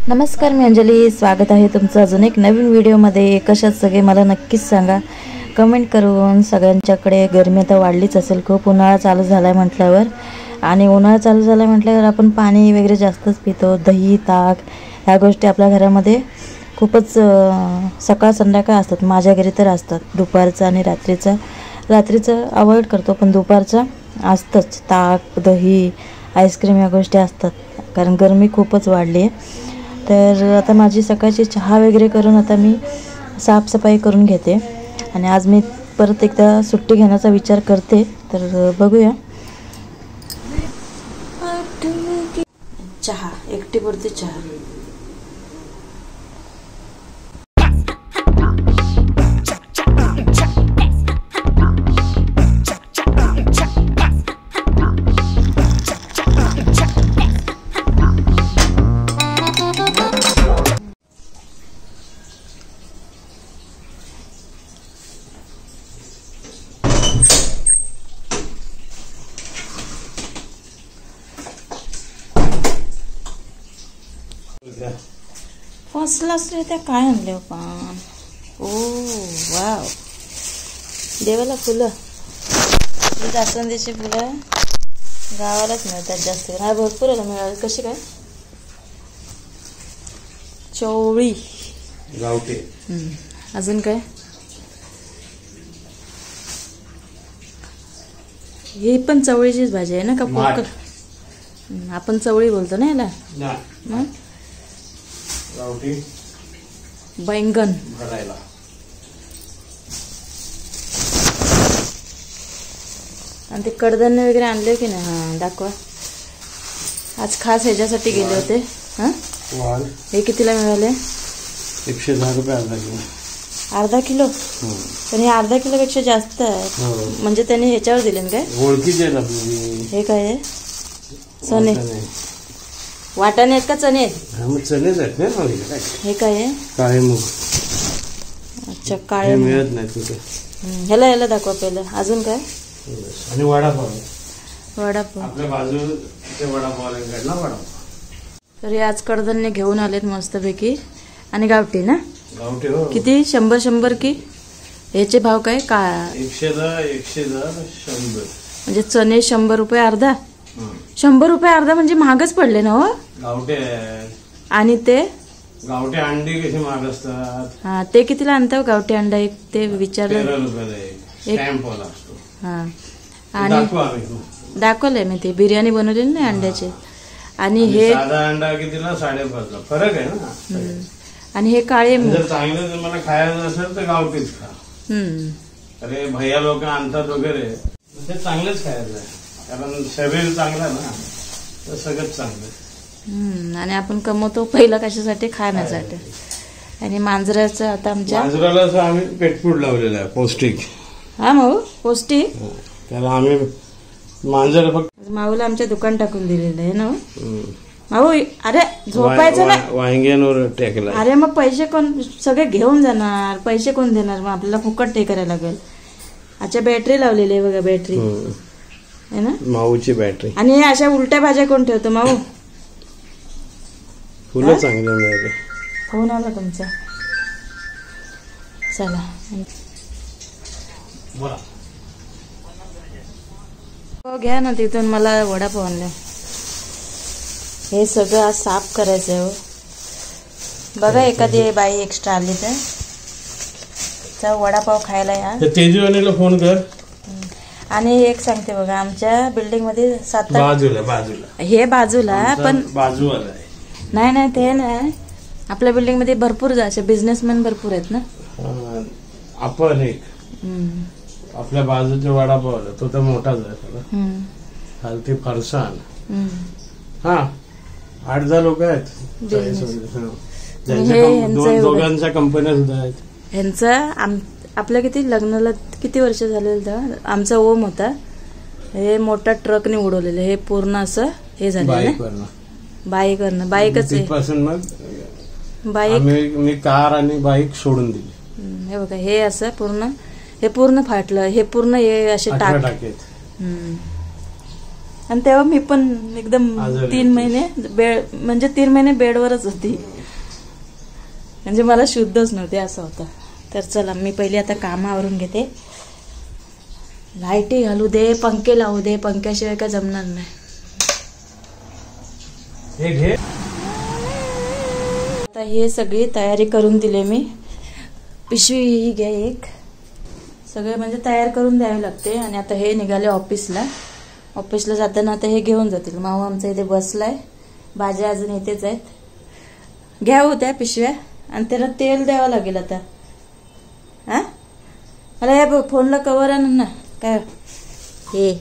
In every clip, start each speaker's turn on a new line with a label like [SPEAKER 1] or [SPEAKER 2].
[SPEAKER 1] नमस्कार, मी अंजली. स्वागत आहे तुमचं अजून एक नवीन व्हिडिओमध्ये. कशात सगळे मला नक्कीच सांगा कमेंट करून. सगळ्यांच्याकडे गरमी आता वाढलीच असेल खूप. उन्हाळा चालू झाला आहे म्हटल्यावर, आणि उन्हाळा चालू झाला आहे म्हटल्यावर आपण पाणी वगैरे जास्तच पितो. दही, ताक ह्या गोष्टी आपल्या घरामध्ये खूपच सकाळ संध्याकाळ असतात. माझ्या घरी तर असतात. दुपारचं आणि रात्रीचं अवॉइड करतो, पण दुपारचं असतंच. ताक, दही, आईस्क्रीम या गोष्टी असतात, कारण गरमी खूपच वाढली आहे. तर आता माझी सकाळची चहा वगैरे करून आता मी साफसफाई करून घेते. आणि आज मी परत एकदा सुट्टी घेण्याचा विचार करते, तर बघूया. चहा एकटी पुरती चहा. फसलाच रे, त्या काय आणले पण. ओ वाव, देवाला फुलं. जास्वंदीची फुलं गावालाच मिळतात जास्त. हा भरपूर मिळाली. कशी काय? चवळी,
[SPEAKER 2] गावठी.
[SPEAKER 1] अजून काय? ही पण चवळीचीच भाजी आहे ना का? पोकळ आपण चवळी बोलतो ना याला. मग
[SPEAKER 2] गावठी
[SPEAKER 1] बैंगन
[SPEAKER 2] भरायला.
[SPEAKER 1] आणि ते कडधान्य वगैरे आणले की नाही? हा दाखवा. आज खास ह्याच्यासाठी गेले होते. हा, हे कितीला मिळाले?
[SPEAKER 2] 110 रुपये अर्धा किलो.
[SPEAKER 1] अर्धा किलो? पण हे अर्धा किलो पेक्षा जास्त आहे. म्हणजे त्यांनी ह्याच्यावर दिले ना काय?
[SPEAKER 2] ओळखीचे.
[SPEAKER 1] हे काय आहे? चणे. वाटाणे आहेत का चणे आहेत?
[SPEAKER 2] चणेच आहेत ना.
[SPEAKER 1] हे काय आहे?
[SPEAKER 2] काळे मूग.
[SPEAKER 1] अच्छा, काळे
[SPEAKER 2] मिळत नाही कुठे.
[SPEAKER 1] ह्याला दाखवा पहिलं. अजून काय?
[SPEAKER 2] आणि वडापाव.
[SPEAKER 1] वडापाव
[SPEAKER 2] आपल्या बाजूच्या वडापावला वडापाव.
[SPEAKER 1] तर हे आज कडधान्य घेऊन आलेत मस्तपैकी. आणि गावठी ना?
[SPEAKER 2] गावठी. हो.
[SPEAKER 1] किती? 100 की? याचे भाव काय? का
[SPEAKER 2] 110 100.
[SPEAKER 1] म्हणजे चणे 100 रुपये अर्धा. 100 रुपये अर्धा म्हणजे महागच पडले ना हो.
[SPEAKER 2] गावठे. आणि
[SPEAKER 1] ते
[SPEAKER 2] गावठी अंडी कशी महाग असतात.
[SPEAKER 1] हा, ते कितीला आणता गावठी अंडा? एक ते विचारलं.
[SPEAKER 2] 13 रुपयाला स्टॅम्प वाला असतो.
[SPEAKER 1] हा, आणि दाखवलंय मी. ते बिर्याणी बनवलेली नाही अंड्याचे. आणि हे
[SPEAKER 2] साधा अंडा कितीला? 5.5ला. फरक आहे ना.
[SPEAKER 1] आणि हे काळे मूग.
[SPEAKER 2] जर चांगलं तुम्हाला खायचं असेल तर गावठीच खा. अरे भैया लोक आणतात वगैरे, ते चांगलंच खायचं आहे, कारण शरीर चांगलं ना, तर सगळंच चांगलं.
[SPEAKER 1] आणि आपण कमवतो पहिला कशासाठी? खाण्यासाठी. आणि मांजराचं आता आमच्या
[SPEAKER 2] मांजराला आम्ही पेटफूड लावलेलं आहे, पौष्टिक.
[SPEAKER 1] हा माऊ, पौष्टिक.
[SPEAKER 2] त्याला आम्ही मांजर फक्त
[SPEAKER 1] माऊला आमच्या दुकान टाकून दिलेलं आहे ना माऊ. अरे झोपायचं ना,
[SPEAKER 2] वांग्यांवर टेकला.
[SPEAKER 1] अरे मग पैसे कोण? सगळे घेऊन जाणार. पैसे कोण देणार? मग आपल्याला फुकट ते करायला लागेल. अच्छा, बॅटरी लावलेली आहे बघा. बॅटरी आहे ना,
[SPEAKER 2] माऊची बॅटरी.
[SPEAKER 1] आणि हे अशा उलट्या भाज्या कोण ठेवतो माऊ?
[SPEAKER 2] फुलं चांगली मिळाली.
[SPEAKER 1] फोन आला तुमचा. चला हो, घ्या ना तिथून. मला वडापाव आणले. हे सगळं आज साफ करायचं आहे हो. बघा, एखादी बाई एक्स्ट्रा आली तर वडापाव खायला या.
[SPEAKER 2] तेजवानीला फोन कर.
[SPEAKER 1] आणि एक सांगते बघा, आमच्या बिल्डिंग मध्ये 7-8
[SPEAKER 2] बाजूला
[SPEAKER 1] हे बाजूला पण
[SPEAKER 2] बाजूला
[SPEAKER 1] नाही ते नाही. आपल्या बिल्डिंग मध्ये भरपूर असे बिझनेसमॅन भरपूर आहेत ना.
[SPEAKER 2] आपण एक आपल्या बाजूच्या वडापाव तो तर मोठाच आहे. हलती फरसाण. हा, 8-10 लोक आहेत. दोघांच्या कंपन्या सुद्धा आहेत.
[SPEAKER 1] ह्यांचं आपल्या किती लग्नाला किती वर्ष झालेलं. आमचा ओम होता. हे मोठा ट्रकने उडवलेलं. हे पूर्ण असं हे झालं. बाईकच बाईक.
[SPEAKER 2] मी कार आणि बाईक सोडून दिली.
[SPEAKER 1] हे बघा, हे असं पूर्ण हे पूर्ण फाटलं, हे पूर्ण हे असे टाक. आणि तेव्हा मी पण एकदम 3 महिने बेड, म्हणजे 3 महिने बेडवरच होती. म्हणजे मला शुद्धच नव्हते असं होतं. तर चला मी पहिले आता कामावरून घेते. लाईटी घालू दे, पंखे लावू दे, पंख्याशिवाय काय जमणार नाही. आता हे सगळी तयारी करून दिली मी. पिशवी ही घ्या एक. सगळे म्हणजे तयार करून द्यावी लागते. आणि आता हे निघाले ऑफिसला. ऑफिसला जाताना आता हे घेऊन जातील. माऊ आमचा इथे बसलाय. भाज्या अजून इथेच आहेत. घ्या होत्या पिशव्या. आणि त्याला तेल द्यावं लागेल आता. हा मला या फोनला कवर आण ना. काय हे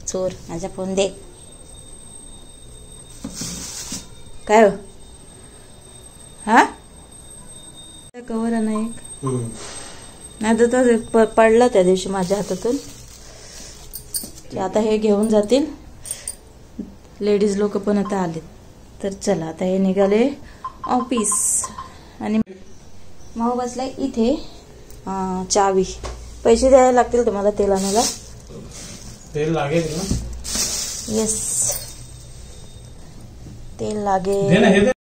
[SPEAKER 1] चोर माझा फोन दे. काय हो हा कवर आण एक. नाही तर तो पडला त्या दिवशी माझ्या हातातून. आता हे घेऊन जातील. लेडीज लोक पण आता आले. तर चला आता हे निघाले ऑफिस. आणि माऊ बसलाय इथे. चावी पैसे द्यायला लागतील तुम्हाला तेल आणायला.
[SPEAKER 2] तेल लागेल ना.
[SPEAKER 1] येस तेल लागेल.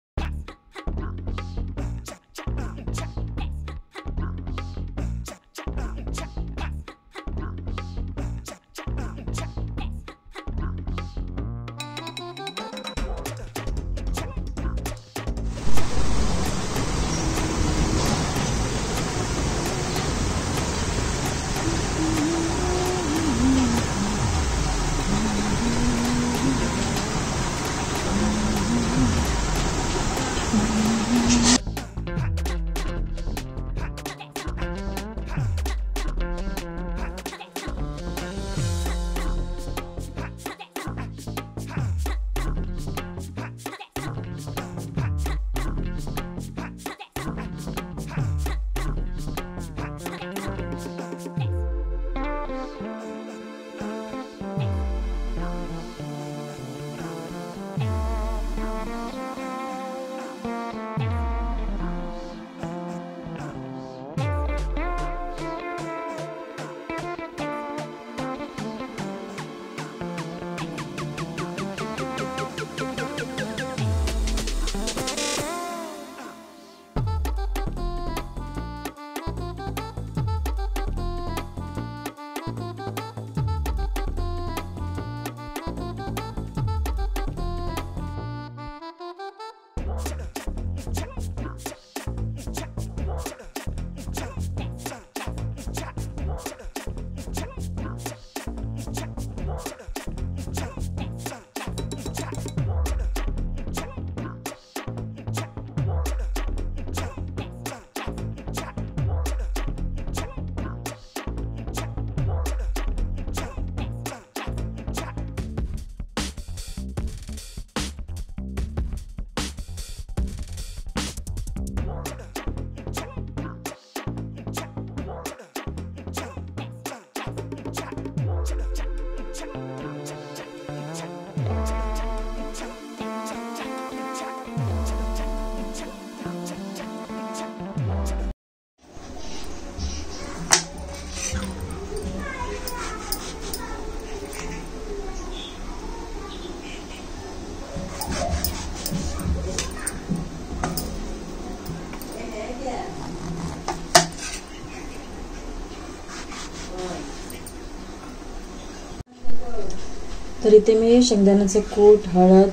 [SPEAKER 1] तर इथे मी शेंगदाण्याचं कूट, हळद,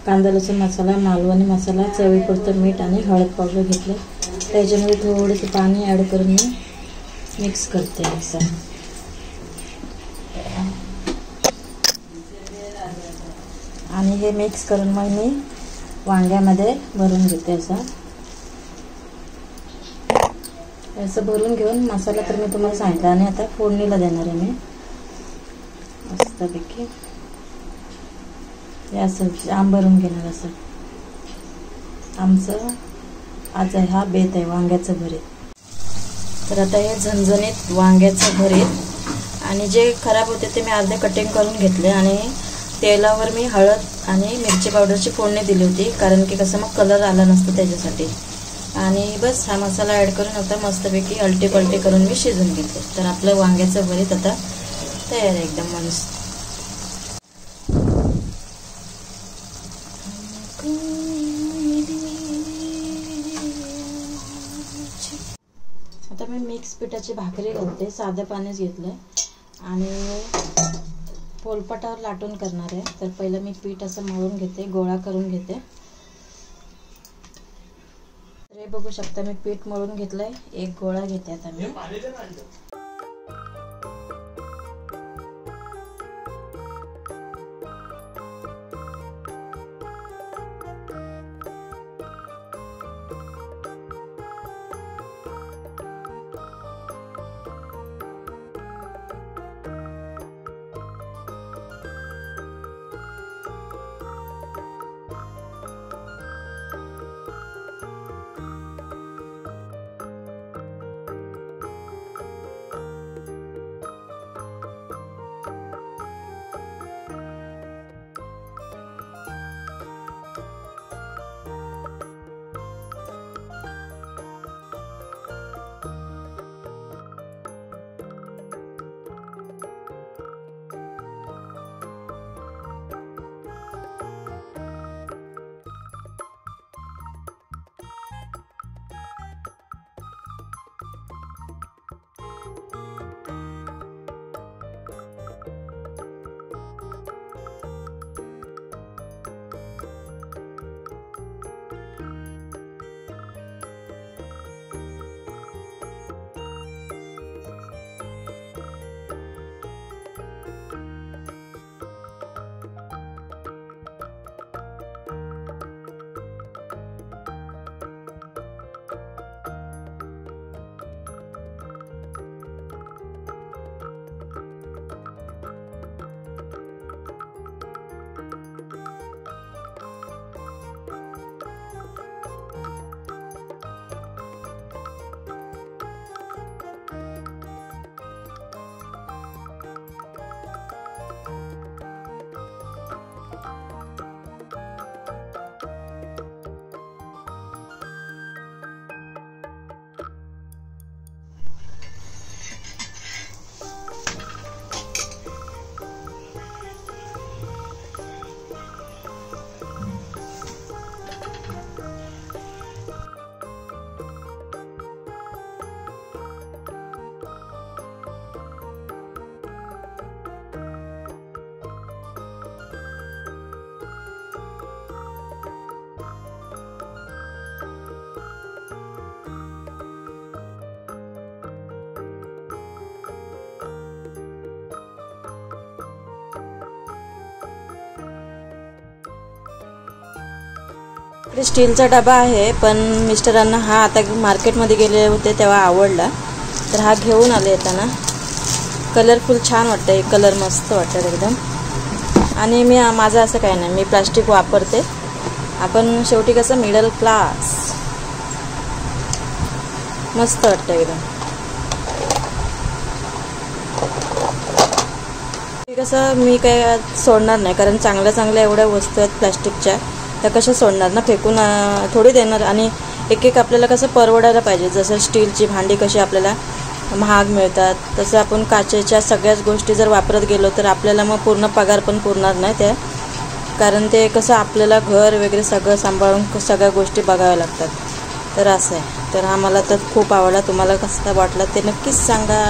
[SPEAKER 1] कांदा लसूण मसाला, मालवणी मसाला, चवीपुरतं मीठ आणि हळद पावडर घेतलं. त्याच्यामध्ये थोडंसं पाणी ॲड करून मी मिक्स करते असं. आणि हे मिक्स करून मग मी वांग्यामध्ये भरून घेते. असं भरून घेऊन मसाला तर मी तुम्हाला सांगितलं. आणि आता फोडणीला देणार आहे मी मस्तपैकी. हे असं आंब भरून घेणार. असं आमचं आज हा बेत आहे वांग्याचं भरीत. तर आता हे झणझणीत वांग्याचं भरीत. आणि जे खराब होते ते मी अर्धे कटिंग करून घेतले. आणि तेलावर मी हळद आणि मिरची पावडरची फोडणी दिली होती, कारण की कसं मग कलर आला नसतं त्याच्यासाठी. आणि बस हा मसाला ॲड करून आता मस्तपैकी अलटी पलटी करून मी शिजून घेते. तर आपलं वांग्याचं भरीत आता तयार आहे एकदम मस्त. आता मी मिक्स पिठाची भाकरी घालते, साधं पाणीच घेतलंय आणि पोलपाटावर लाटून करणार आहे। तर पहिलं मी पीठ असं मळून घेते, गोळा करून घेते। तर हे बघू शकता मी पीठ मळून घेतलंय, एक गोळा घेते आता मी। स्टीलचा डबा आहे, पण मिस्टरांना हा आता मार्केटमध्ये गेले होते तेव्हा आवडला, तर हा घेऊन आले येताना। कलरफुल छान वाटतंय, कलर मस्त वाटतं एकदम। आणि माझं असं काही नाही, मी प्लास्टिक वापरते। आपण शेवटी कसं मिडल क्लास, मस्त वाटतं एकदम। कसं मी काय सोडणार नाही, कारण चांगल्या चांगल्या एवढ्या वस्तू आहेत प्लास्टिकच्या, त्या कशा सोडणार ना, फेकून थोडी देणार। आणि एक एक आपल्याला कसं परवडायला पाहिजे। जसं स्टीलची भांडी कशी आपल्याला महाग मिळतात, तसं आपण काचेच्या सगळ्याच गोष्टी जर वापरत गेलो तर आपल्याला मग पूर्ण पगार पण पुरणार नाही त्या, कारण ते कसं आपल्याला घर वगैरे सगळं सांभाळून सगळ्या गोष्टी बघाव्या लागतात। तर असं आहे। तर हा मला तर खूप आवडला, तुम्हाला कसा वाटला ते नक्कीच सांगा।